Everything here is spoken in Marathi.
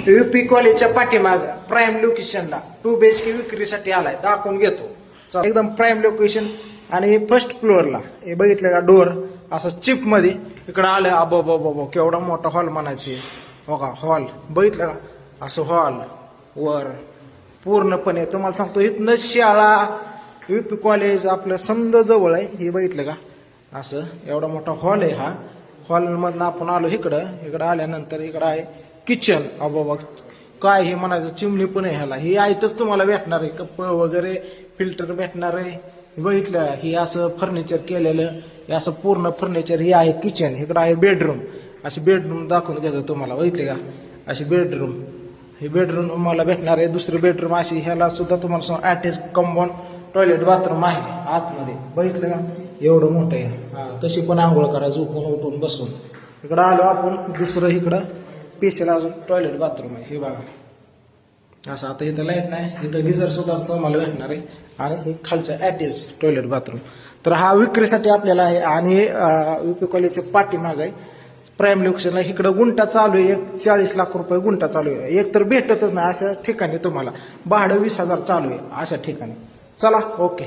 यूपी कॉलेजच्या पाठीमाग प्राईम लोकेशनला 2 BHK विक्रीसाठी आलाय, दाखवून घेतो. चला, एकदम प्राईम लोकेशन आणि फर्स्ट फ्लोअरला हे बघितलं का, डोर असं चिप मध्ये इकडं आलं. अबो केवढा मोठा हॉल म्हणायचे. हो का, हॉल बघितलं का, असं हॉल वर पूर्णपणे तुम्हाला सांगतो. इथनं शाळा यूपी कॉलेज आपलं समज जवळ आहे. हे बघितलं का, असं एवढा मोठा हॉल आहे. हा हॉलमधनं आपण आलो इकडं आल्यानंतर इकडं आहे किचन. अबो काय हे म्हणायचं, चिमणी पण आहे ह्याला. ही आयतच तुम्हाला भेटणार आहे, कप वगैरे फिल्टर भेटणार आहे. बघितलं, ही असं फर्निचर केलेलं, हे असं पूर्ण फर्निचर. हे आहे किचन, इकडं आहे बेडरूम. अशी बेडरूम दाखवून घ्यायचं तुम्हाला. बघितले का, अशी बेडरूम. हे बेडरूम तुम्हाला भेटणार आहे. दुसरी बेडरूम अशी, ह्याला सुद्धा तुम्हाला अटॅच कंपाऊंड टॉयलेट बाथरूम आहे आतमध्ये. बघितलं का, एवढं मोठं आहे. हा, कशी पण आंघोळ करा, झोपून उठून बसून. इकडं आलो आपण, दुसरं इकडं स्पेशल अजून टॉयलेट बाथरूम आहे. हे बघा असं. आता इथं लाईट नाही, इथं गिझर सुद्धा तुम्हाला भेटणार आहे. आणि हे खालचं अटॅच टॉयलेट बाथरूम. तर हा विक्रीसाठी आपल्याला आहे. आणि यूपी कॉलेजच्या पाठीमाग आहे प्राईम लोकेशनला. इकडं गुंठा चालू आहे, 40 लाख रुपये गुंठा चालू आहे. एक तर भेटतच नाही अशा ठिकाणी तुम्हाला. भाडं 20,000 चालू आहे अशा ठिकाणी. चला, ओके.